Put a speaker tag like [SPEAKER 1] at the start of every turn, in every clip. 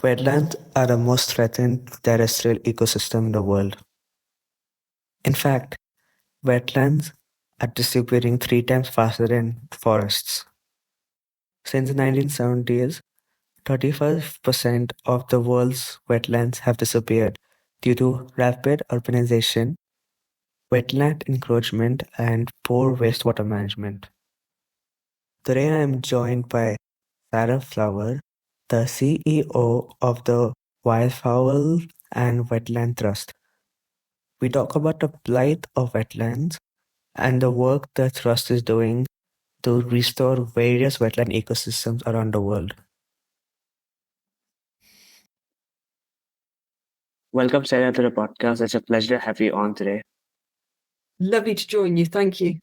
[SPEAKER 1] Wetlands are the most threatened terrestrial ecosystem in the world. In fact, wetlands are distributing 3 times faster than forests. Since the 1970s, 35% of the world's wetlands have disappeared due to rapid urbanization, wetland encroachment, and poor wastewater management. Today I am joined by Sarah Fowler, the CEO of the Wildfowl and Wetland Trust. We talk about the plight of wetlands and the work the trust is doing to restore various wetland ecosystems around the world. Welcome, Sarah, to the podcast. It's a pleasure to have you on today.
[SPEAKER 2] Lovely to join you. Thank you.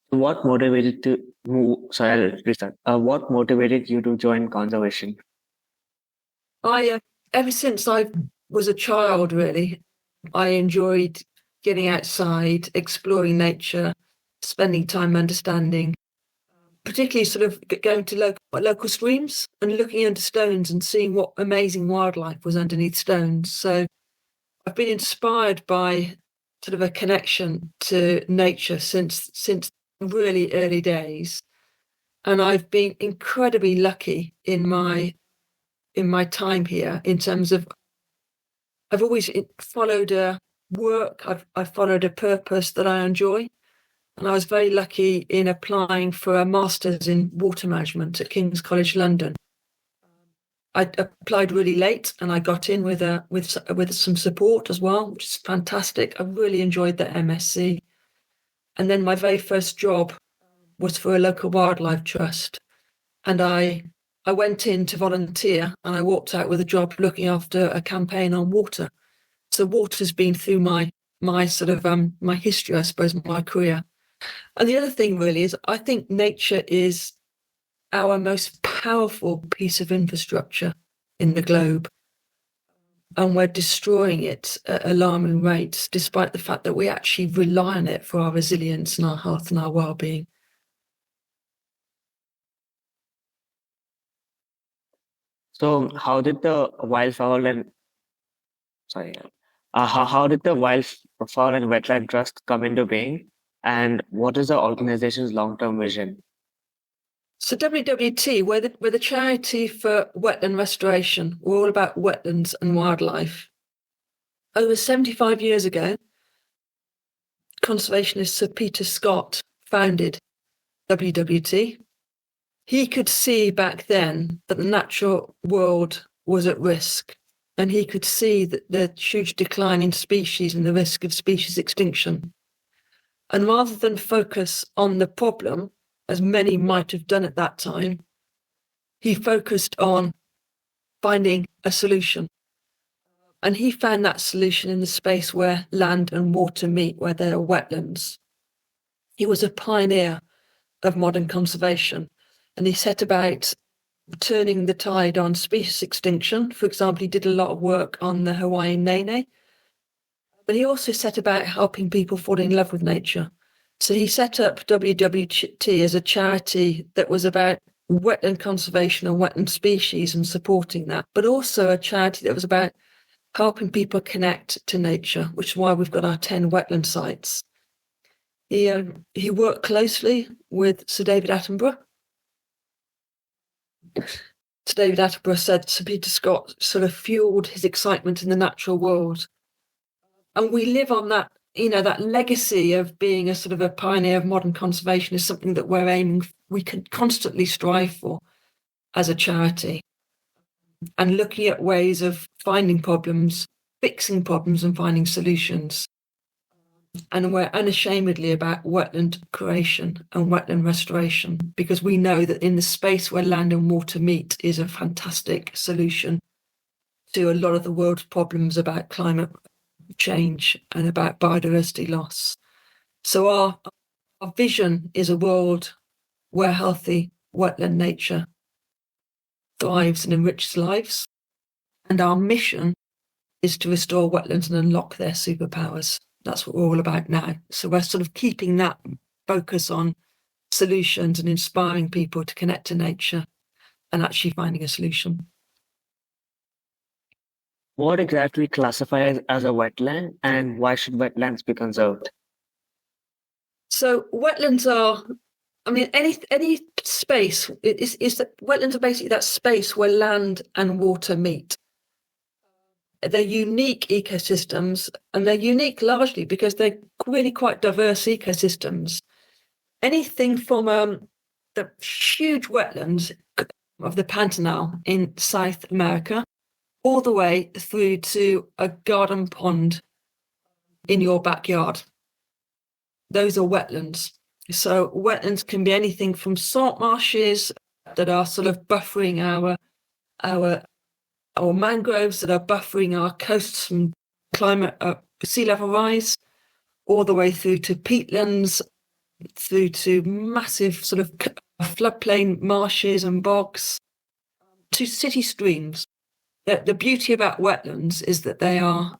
[SPEAKER 1] What motivated What motivated you to join conservation?
[SPEAKER 2] Ever since I was a child, really, I enjoyed getting outside, exploring nature, spending time understanding, particularly sort of going to local streams and looking under stones and seeing what amazing wildlife was underneath stones. So I've been inspired by sort of a connection to nature since really early days. And I've been incredibly lucky in my time here in terms of I've always followed a work, I've followed a purpose that I enjoy. And I was very lucky in applying for a master's in water management at King's College London. I applied really late and I got in with some support as well, which is fantastic. I really enjoyed the MSc. And then my very first job was for a local wildlife trust. And I went in to volunteer and I walked out with a job looking after a campaign on water. So water's been through my sort of my history, I suppose, my career. And the other thing really is I think nature is our most powerful piece of infrastructure in the globe. And we're destroying it at alarming rates, despite the fact that we actually rely on it for our resilience and our health and our well-being.
[SPEAKER 1] So, how did the Wildfowl and Wetland Trust come into being, and what is the organization's long-term vision?
[SPEAKER 2] So WWT, we're the charity for wetland restoration. We're all about wetlands and wildlife. Over 75 years ago, conservationist Sir Peter Scott founded WWT. He could see back then that the natural world was at risk, and he could see that the huge decline in species and the risk of species extinction. And rather than focus on the problem, as many might have done at that time, he focused on finding a solution. And he found that solution in the space where land and water meet, where there are wetlands. He was a pioneer of modern conservation, and he set about turning the tide on species extinction. For example, he did a lot of work on the Hawaiian nene, but he also set about helping people fall in love with nature. So he set up WWT as a charity that was about wetland conservation and wetland species and supporting that, but also a charity that was about helping people connect to nature, which is why we've got our 10 wetland sites. He worked closely with Sir David Attenborough. Sir David Attenborough said Sir Peter Scott sort of fueled his excitement in the natural world. And we live on that, that legacy of being a sort of a pioneer of modern conservation is something that we can constantly strive for as a charity. And looking at ways of finding problems, fixing problems and finding solutions. And we're unashamedly about wetland creation and wetland restoration, because we know that in the space where land and water meet is a fantastic solution to a lot of the world's problems about climate change and about biodiversity loss. So our vision is a world where healthy wetland nature thrives and enriches lives. And our mission is to restore wetlands and unlock their superpowers. That's what we're all about now. So we're sort of keeping that focus on solutions and inspiring people to connect to nature and actually finding a solution.
[SPEAKER 1] What exactly classifies as a wetland, and why should wetlands be conserved?
[SPEAKER 2] So wetlands are, I mean, any space is that wetlands are basically that space where land and water meet. They're unique ecosystems, and they're unique largely because they're really quite diverse ecosystems. Anything from the huge wetlands of the Pantanal in South America, all the way through to a garden pond in your backyard. Those are wetlands. So wetlands can be anything from salt marshes that are sort of buffering our mangroves, that are buffering our coasts from climate sea level rise, all the way through to peatlands, through to massive sort of floodplain marshes and bogs, to city streams. The beauty about wetlands is that they're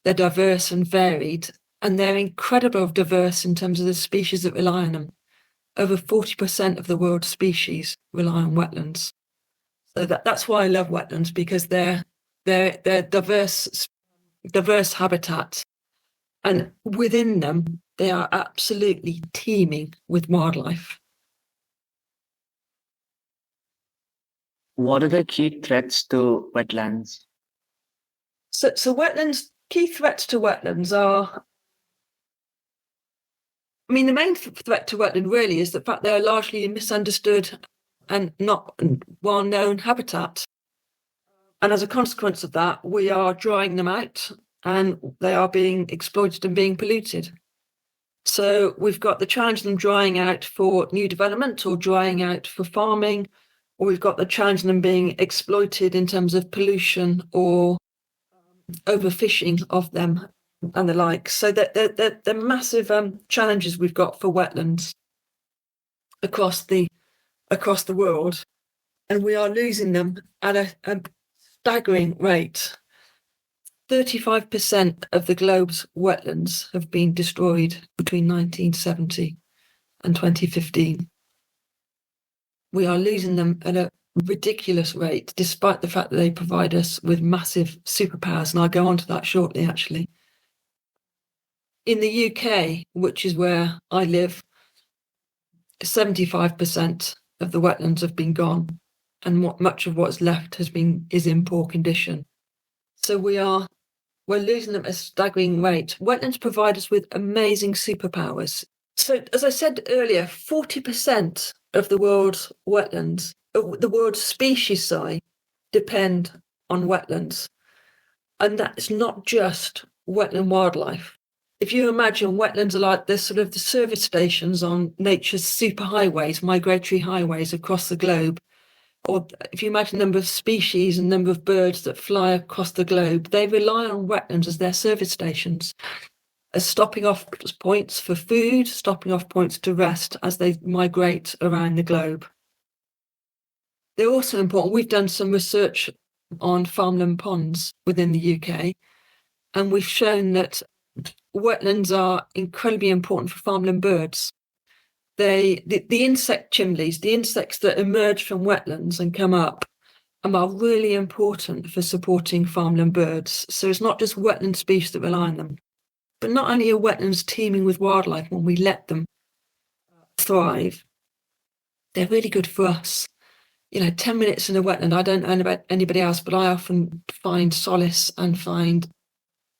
[SPEAKER 2] diverse and varied, and they're incredibly diverse in terms of the species that rely on them. Over 40% of the world's species rely on wetlands. So that's why I love wetlands, because they're diverse habitats, and within them they are absolutely teeming with wildlife.
[SPEAKER 1] What are the key threats to wetlands?
[SPEAKER 2] So wetlands, key threats to wetlands are, I mean, the main threat to wetland really is the fact they are largely misunderstood and not well-known habitat. And as a consequence of that, we are drying them out and they are being exploited and being polluted. So we've got the challenge of them drying out for new development or drying out for farming, or we've got the challenge of them being exploited in terms of pollution or overfishing of them and the like. So the massive challenges we've got for wetlands across the world, and we are losing them at a staggering rate. 35% of the globe's wetlands have been destroyed between 1970 and 2015. We are losing them at a ridiculous rate, despite the fact that they provide us with massive superpowers, and I'll go on to that shortly, actually. In the UK, which is where I live, 75% of the wetlands have been gone, and much of what's left is in poor condition. So we're losing them at a staggering rate. Wetlands provide us with amazing superpowers. So, as I said earlier, 40% of the world's wetlands, the world's species, depend on wetlands. And that's not just wetland wildlife. If you imagine wetlands are like the service stations on nature's superhighways, migratory highways across the globe, or if you imagine the number of species and number of birds that fly across the globe, they rely on wetlands as their service stations, as stopping off points for food, stopping off points to rest as they migrate around the globe. They're also important. We've done some research on farmland ponds within the UK, and we've shown that wetlands are incredibly important for farmland birds. The insect chimneys, the insects that emerge from wetlands and come up, are really important for supporting farmland birds. So it's not just wetland species that rely on them. But not only are wetlands teeming with wildlife when we let them thrive, they're really good for us. 10 minutes in a wetland, I don't know about anybody else, but I often find solace and find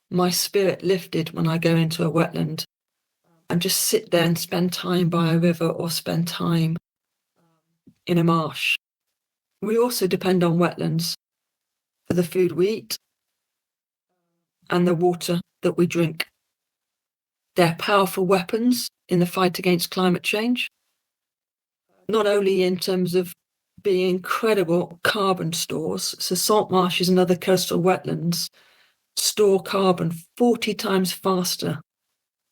[SPEAKER 2] my spirit lifted when I go into a wetland and just sit there and spend time by a river or spend time in a marsh. We also depend on wetlands for the food we eat and the water that we drink. They're powerful weapons in the fight against climate change, not only in terms of being incredible carbon stores. So salt marshes and other coastal wetlands store carbon 40 times faster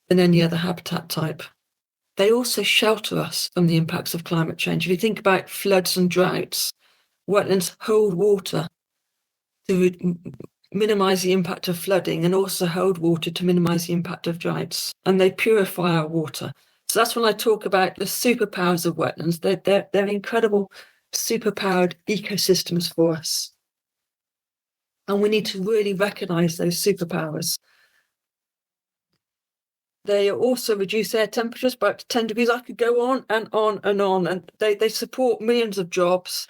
[SPEAKER 2] than any other habitat type. They also shelter us from the impacts of climate change. If you think about floods and droughts, wetlands hold water to minimise the impact of flooding and also hold water to minimise the impact of droughts. And they purify our water. So that's when I talk about the superpowers of wetlands. They're incredible superpowered ecosystems for us. And we need to really recognise those superpowers. They also reduce air temperatures by up to 10 degrees. I could go on and on and on. And they support millions of jobs,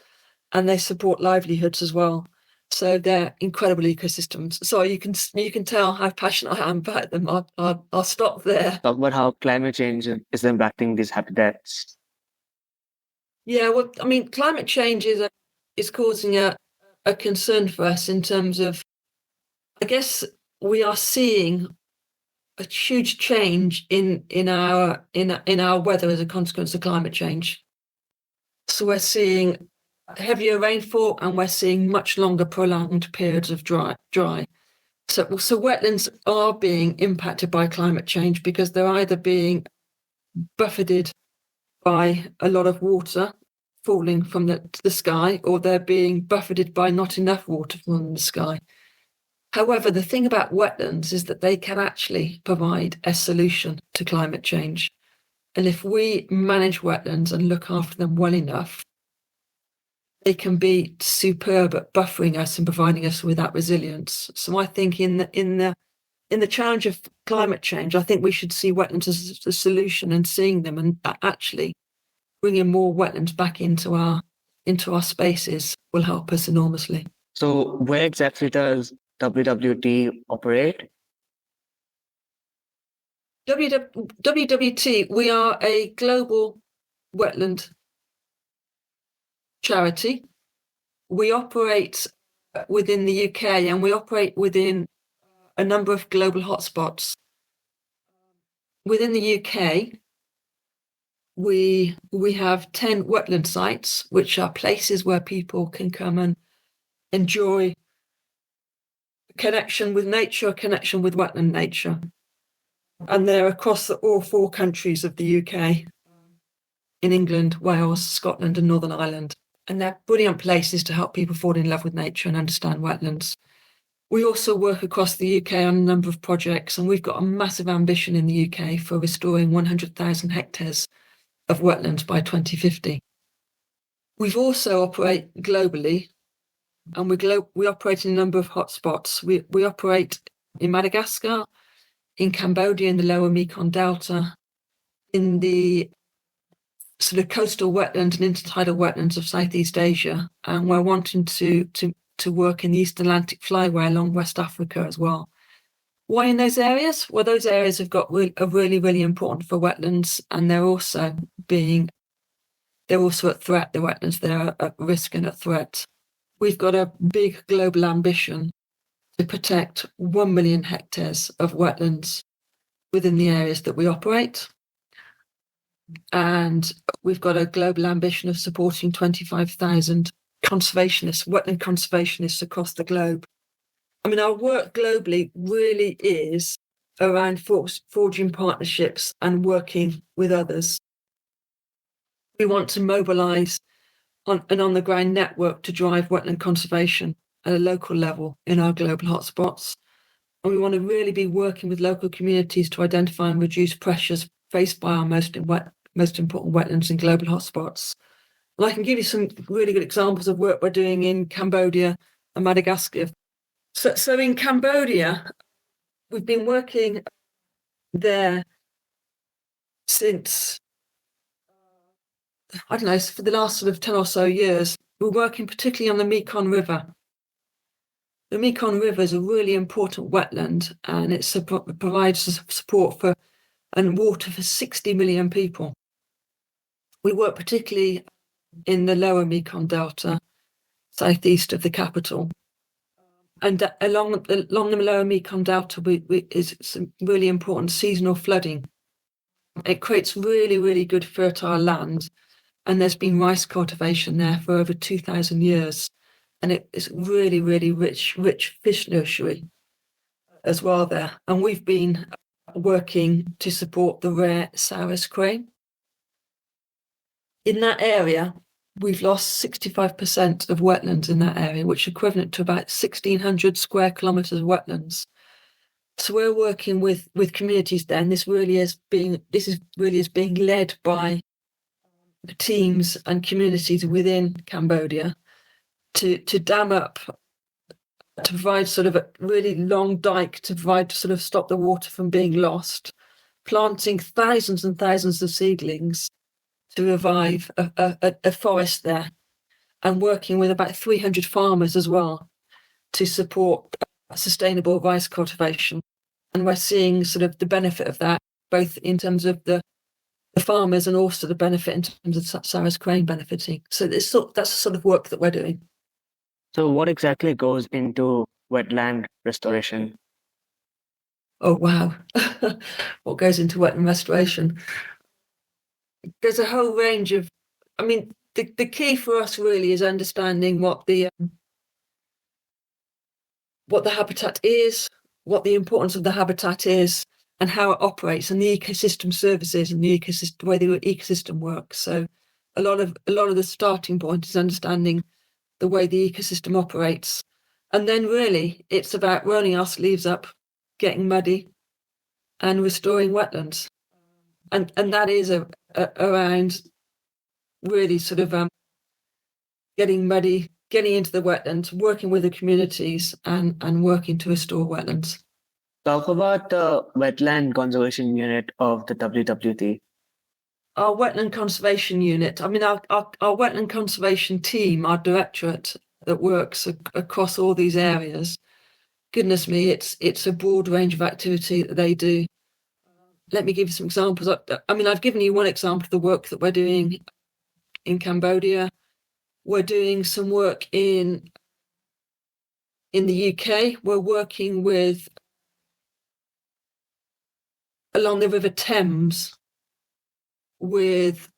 [SPEAKER 2] and they support livelihoods as well. So they're incredible ecosystems. So you can tell how passionate I am about them. I'll stop there.
[SPEAKER 3] Talk about how climate change is impacting these habitats.
[SPEAKER 2] Yeah, well, I mean, climate change is causing a concern for us in terms of, I guess, we are seeing a huge change in our weather as a consequence of climate change. So we're seeing heavier rainfall, and we're seeing much longer prolonged periods of dry. So wetlands are being impacted by climate change because they're either being buffeted by a lot of water falling from the sky, or they're being buffeted by not enough water from the sky. However, the thing about wetlands is that they can actually provide a solution to climate change. And if we manage wetlands and look after them well enough, they can be superb at buffering us and providing us with that resilience. So I think in the challenge of climate change, I think we should see wetlands as a solution, and seeing them and actually bringing more wetlands back into our spaces will help us enormously.
[SPEAKER 3] So where exactly does WWT operate?
[SPEAKER 2] WWT, we are a global wetland charity. We operate within the UK, and we operate within a number of global hotspots. Within the UK, we have 10 wetland sites, which are places where people can come and enjoy connection with nature, connection with wetland nature. And they're across all 4 countries of the UK, in England, Wales, Scotland, and Northern Ireland. And they're brilliant places to help people fall in love with nature and understand wetlands. We also work across the UK on a number of projects, and we've got a massive ambition in the UK for restoring 100,000 hectares of wetlands by 2050. We've also operate globally, and we operate in a number of hotspots. We operate in Madagascar, in Cambodia, in the lower Mekong Delta, in the sort of coastal wetlands and intertidal wetlands of Southeast Asia, and we're wanting to work in the East Atlantic flyway along West Africa as well. Why in those areas? Well, those areas are really, really important for wetlands, and they're also at threat. The wetlands, they're at risk and at threat. We've got a big global ambition to protect 1 million hectares of wetlands within the areas that we operate. And we've got a global ambition of supporting 25,000 conservationists, wetland conservationists across the globe. I mean, our work globally really is around forging partnerships and working with others. We want to mobilise an on-the-ground network to drive wetland conservation at a local level in our global hotspots. And we want to really be working with local communities to identify and reduce pressures faced by our most important wetlands in global hotspots. And I can give you some really good examples of work we're doing in Cambodia and Madagascar. So in Cambodia, we've been working there since, I don't know, for the last sort of 10 or so years. We're working particularly on the Mekong River. The Mekong River is a really important wetland, and it provides support for and water for 60 million people. We work particularly in the lower Mekong Delta, southeast of the capital. And along the lower Mekong Delta is some really important seasonal flooding. It creates really, really good fertile land, and there's been rice cultivation there for over 2,000 years. And it's really, really rich fish nursery as well there. And we've been working to support the rare Sarah's crane. In that area, we've lost 65% of wetlands in that area, which is equivalent to about 1,600 square kilometres of wetlands. So we're working with communities there, and this really is being led by teams and communities within Cambodia to dam up to provide sort of a really long dike to sort of stop the water from being lost, planting thousands and thousands of seedlings to revive a forest there, and working with about 300 farmers as well to support sustainable rice cultivation. And we're seeing sort of the benefit of that, both in terms of the farmers and also the benefit in terms of Sarah's crane benefiting. So that's the sort of work that we're doing.
[SPEAKER 3] So what exactly goes into wetland restoration?
[SPEAKER 2] Oh, wow. What goes into wetland restoration? There's a whole range of, I mean, the key for us really is understanding what the habitat is, what the importance of the habitat is, and how it operates, and the ecosystem services and the way the ecosystem works. So a lot of the starting point is understanding the way the ecosystem operates. And then really it's about rolling our sleeves up, getting muddy, and restoring wetlands. And that is around really sort of getting muddy, getting into the wetlands, working with the communities, and working to restore wetlands.
[SPEAKER 3] Talk about the Wetland Conservation Unit of the WWT.
[SPEAKER 2] Our Wetland Conservation Unit, I mean, our Wetland Conservation team, our directorate that works across all these areas, goodness me, it's a broad range of activity that they do. Let me give you some examples. I mean, I've given you one example of the work that we're doing in Cambodia. We're doing some work in the UK. We're working with along the River Thames with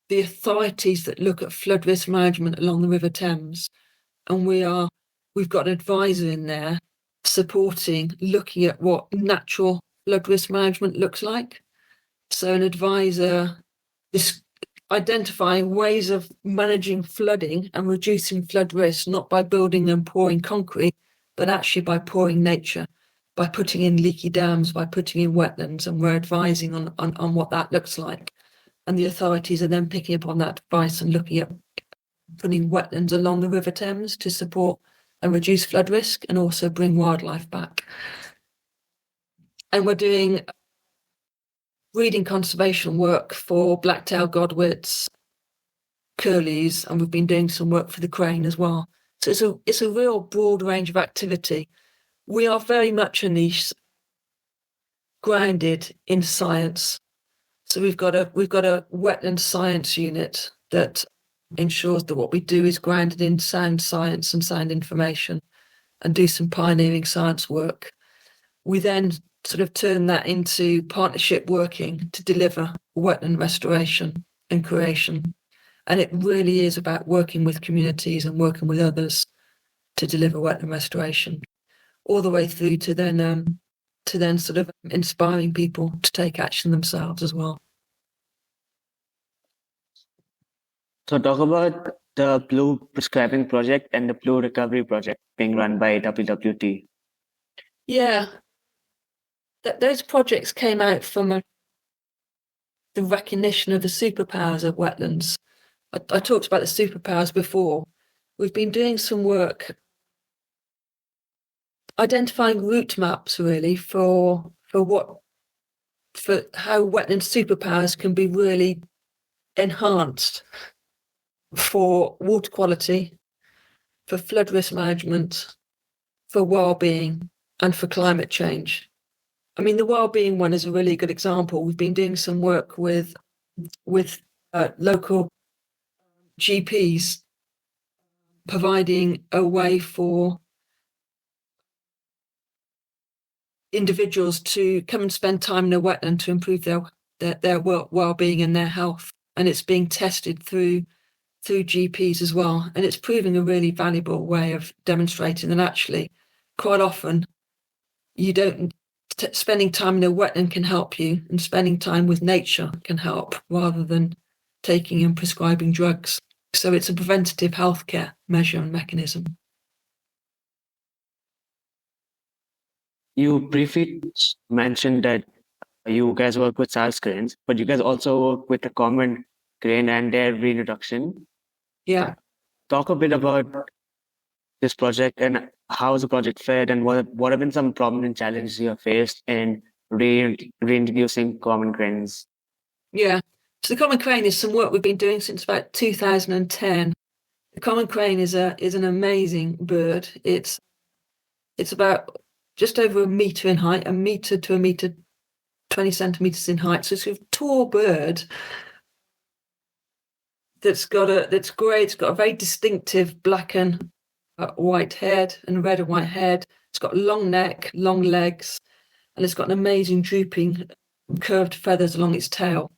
[SPEAKER 2] the authorities that look at flood risk management along the River Thames. And we've got an advisor in there supporting, looking at what natural flood risk management looks like. So an advisor is identifying ways of managing flooding and reducing flood risk, not by building and pouring concrete, but actually by pouring nature, by putting in leaky dams, by putting in wetlands, and we're advising on what that looks like. And the authorities are then picking up on that advice and looking at putting wetlands along the River Thames to support and reduce flood risk and also bring wildlife back. And we're doing breeding conservation work for black-tailed godwits, curlews, and we've been doing some work for the crane as well. So it's a real broad range of activity. We are very much a niche grounded in science. So we've got a wetland science unit that ensures that what we do is grounded in sound science and sound information, and do some pioneering science work. We then sort of turn that into partnership working to deliver wetland restoration and creation. And it really is about working with communities and working with others to deliver wetland restoration, all the way through to then sort of inspiring people to take action themselves as well.
[SPEAKER 3] So talk about the Blue Prescribing Project and the Blue Recovery Project being run by WWT.
[SPEAKER 2] Yeah, those projects came out from the recognition of the superpowers of wetlands. I talked about the superpowers before. We've been doing some work identifying route maps really for how wetland superpowers can be really enhanced for water quality, for flood risk management, for well-being, and for climate change. I mean, the well-being one is a really good example. We've been doing some work with local GPs, providing a way for individuals to come and spend time in a wetland to improve their well-being and their health. And it's being tested through GPs as well. And it's proving a really valuable way of demonstrating that actually, quite often, spending time in a wetland can help you, and spending time with nature can help, rather than taking and prescribing drugs. So it's a preventative healthcare measure and mechanism.
[SPEAKER 3] You briefly mentioned that you guys work with SARS cranes, but you guys also work with the common crane and their reintroduction.
[SPEAKER 2] Yeah.
[SPEAKER 3] Talk a bit about this project and how has the project fared, and what have been some prominent challenges you have faced in reintroducing common cranes?
[SPEAKER 2] Yeah. So the common crane is some work we've been doing since about 2010. The common crane is an amazing bird. It's about just over a metre in height, a metre to a metre 20 centimetres in height. So it's a tall bird that's grey. It's got a very distinctive black and white head and red and white head. It's got a long neck, long legs, and it's got an amazing drooping curved feathers along its tail.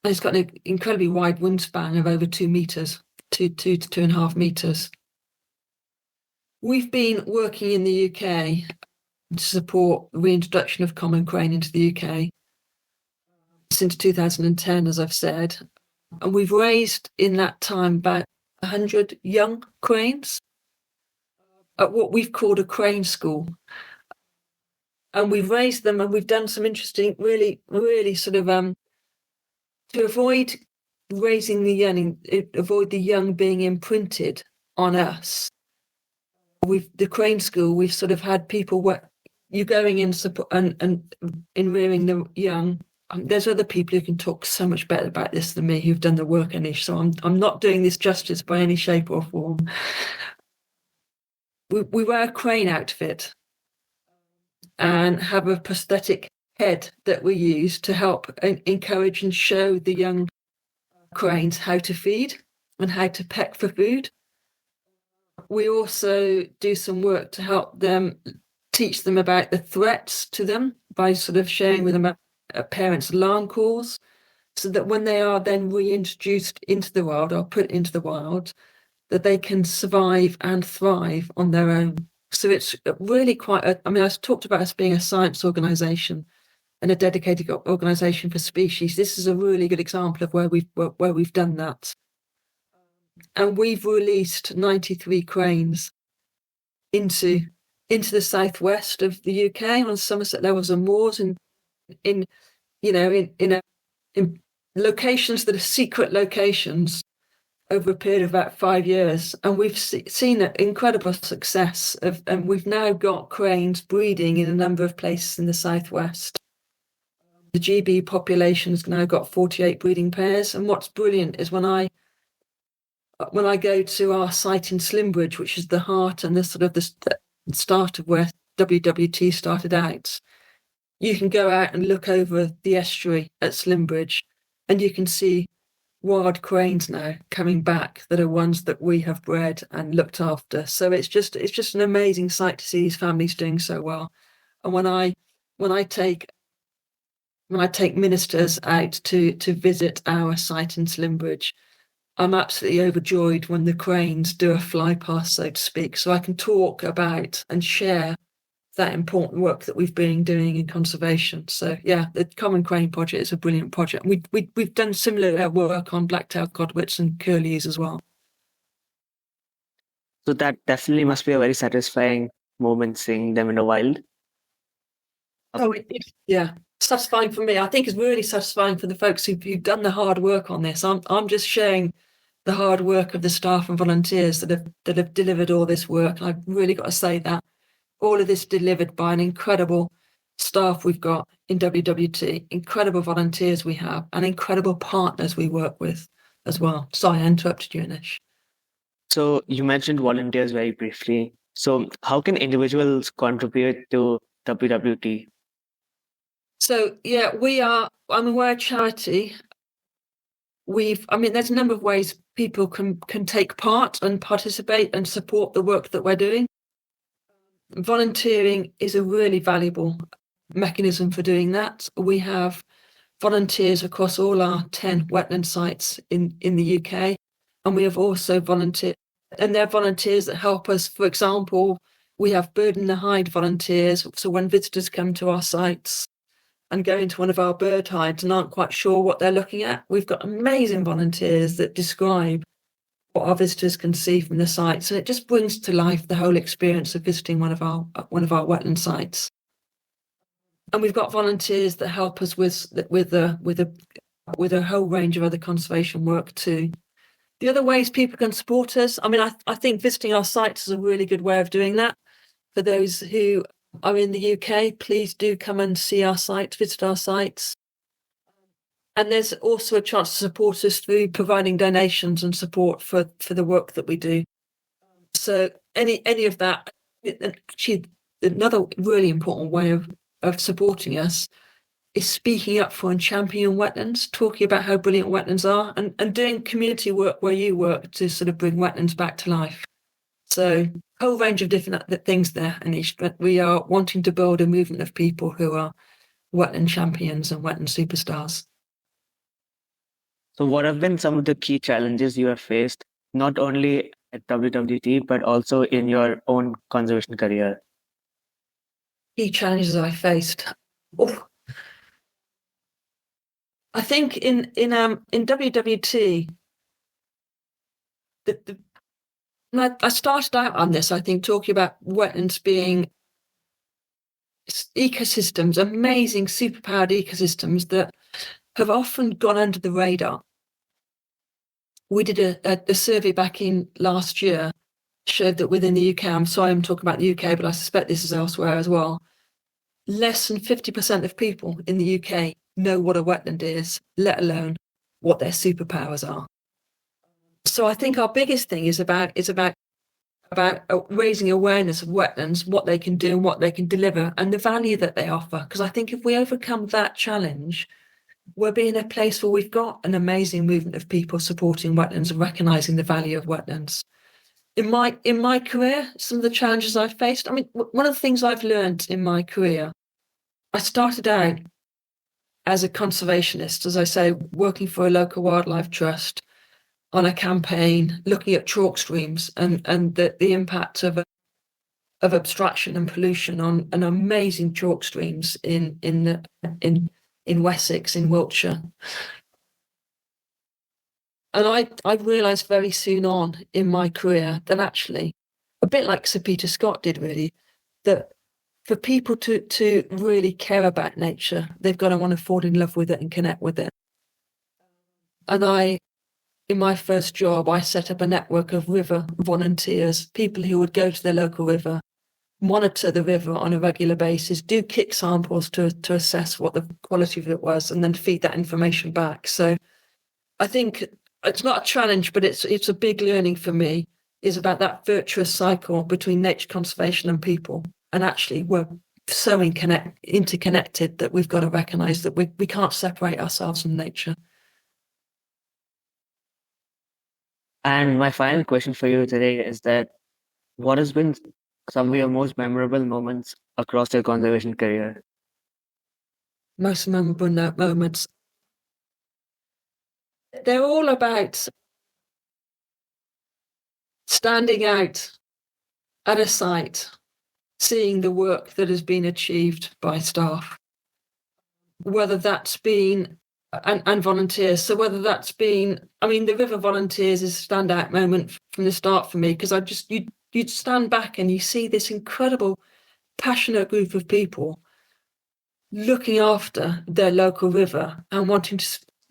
[SPEAKER 2] And it's got an incredibly wide wingspan of over 2 metres, 2 to 2.5 metres. We've been working in the UK to support the reintroduction of common crane into the UK since 2010, as I've said. And we've raised in that time about 100 young cranes at what we've called a crane school. And we've raised them, and we've done some interesting, really, really sort of to avoid raising the young, avoid the young being imprinted on us. The crane school, we've sort of had people you going in support and in rearing the young. There's other people who can talk so much better about this than me, who've done the work, Anish. So I'm not doing this justice by any shape or form. We wear a crane outfit and have a prosthetic head that we use to help encourage and show the young cranes how to feed and how to peck for food. We also do some work to help them, teach them about the threats to them by sort of sharing with them a parents' alarm calls, so that when they are then reintroduced into the wild or put into the wild, that they can survive and thrive on their own. So it's really quite I talked about us being a science organisation and a dedicated organisation for species. This is a really good example of where we've done that. And we've released 93 cranes into the southwest of the UK on Somerset Levels and moors, and in locations that are secret locations over a period of about 5 years. And we've seen an incredible success and we've now got cranes breeding in a number of places in the southwest. The GB population has now got 48 breeding pairs. And what's brilliant is when I go to our site in Slimbridge, which is the heart and the sort of the start of where WWT started out, you can go out and look over the estuary at Slimbridge, and you can see wild cranes now coming back that are ones that we have bred and looked after. So it's just an amazing sight to see these families doing so well. And when I take ministers out to visit our site in Slimbridge, I'm absolutely overjoyed when the cranes do a fly past, so to speak, so I can talk about and share that important work that we've been doing in conservation. So yeah, the Common Crane Project is a brilliant project. We've done similar work on black-tailed godwits and curlews as well.
[SPEAKER 3] So that definitely must be a very satisfying moment seeing them in the wild.
[SPEAKER 2] Oh, yeah, satisfying for me. I think it's really satisfying for the folks who've done the hard work on this. I'm just sharing the hard work of the staff and volunteers that have delivered all this work. And I've really got to say that all of this delivered by an incredible staff we've got in WWT, incredible volunteers we have, and incredible partners we work with as well. Sorry, I interrupted you, Anish.
[SPEAKER 3] So you mentioned volunteers very briefly. So how can individuals contribute to WWT?
[SPEAKER 2] So yeah, we're a charity. There's a number of ways people can take part and participate and support the work that we're doing. Volunteering is a really valuable mechanism for doing that. We have volunteers across all our 10 wetland sites in the UK, and we have also volunteers, and they're volunteers that help us. For example, we have bird in the hide volunteers. So when visitors come to our sites and go into one of our bird hides and aren't quite sure what they're looking at, we've got amazing volunteers that describe what our visitors can see from the sites, and it just brings to life the whole experience of visiting one of our wetland sites. And we've got volunteers that help us with a whole range of other conservation work too. The other ways people can support us, I mean, I think visiting our sites is a really good way of doing that. For those who are in the UK, please do come and see our site, visit our sites. And there's also a chance to support us through providing donations and support for the work that we do. So any of that, actually, another really important way of supporting us is speaking up for and championing wetlands, talking about how brilliant wetlands are, and doing community work where you work to sort of bring wetlands back to life. So a whole range of different things there, Anish, but we are wanting to build a movement of people who are wetland champions and wetland superstars.
[SPEAKER 3] So what have been some of the key challenges you have faced, not only at WWT, but also in your own conservation career?
[SPEAKER 2] Key challenges I faced. Oh. I think in WWT, I started out on this, I think, talking about wetlands being ecosystems, amazing superpowered ecosystems that have often gone under the radar. We did a survey back in last year, showed that within the UK, I'm sorry I'm talking about the UK, but I suspect this is elsewhere as well, less than 50% of people in the UK know what a wetland is, let alone what their superpowers are. So I think our biggest thing is about raising awareness of wetlands, what they can do and what they can deliver, and the value that they offer. Because I think if we overcome that challenge, we'll be in a place where we've got an amazing movement of people supporting wetlands and recognising the value of wetlands. In my career, some of the challenges I've faced, I mean, one of the things I've learned in my career, I started out as a conservationist, as I say, working for a local wildlife trust on a campaign, looking at chalk streams and the impact of abstraction and pollution on an amazing chalk streams in Wessex, in Wiltshire. And I realised very soon on in my career that actually, a bit like Sir Peter Scott did really, that for people to really care about nature, they've got to want to fall in love with it and connect with it. And in my first job, I set up a network of river volunteers, people who would go to their local river, monitor the river on a regular basis, do kick samples to assess what the quality of it was, and then feed that information back. So I think it's not a challenge, but it's a big learning for me, is about that virtuous cycle between nature conservation and people. And actually, we're so interconnected that we've got to recognise that we can't separate ourselves from nature.
[SPEAKER 3] And my final question for you today is that what has been some of your most memorable moments across your conservation career?
[SPEAKER 2] Most memorable moments. They're all about standing out at a site, seeing the work that has been achieved by staff, whether that's been and volunteers. So whether that's been, I mean, the river volunteers is a standout moment from the start for me, because you'd stand back and you see this incredible, passionate group of people looking after their local river and wanting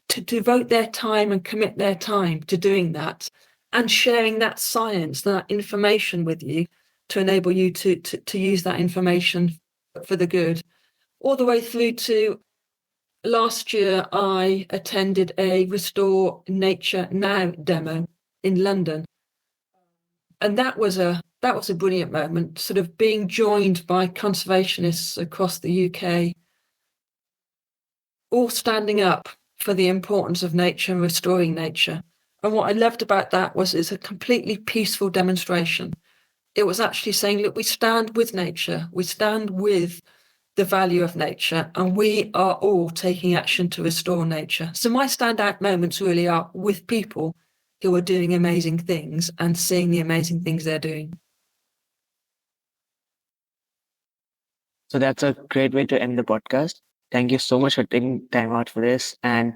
[SPEAKER 2] to devote their time and commit their time to doing that and sharing that science, that information with you to enable you to use that information for the good. All the way through to last year, I attended a Restore Nature Now demo in London. And that was a brilliant moment, sort of being joined by conservationists across the UK, all standing up for the importance of nature and restoring nature. And what I loved about that was it's a completely peaceful demonstration. It was actually saying, look, we stand with nature, we stand with the value of nature, and we are all taking action to restore nature. So my standout moments really are with people who are doing amazing things and seeing the amazing things they're doing.
[SPEAKER 3] So that's a great way to end the podcast. Thank you so much for taking time out for this, and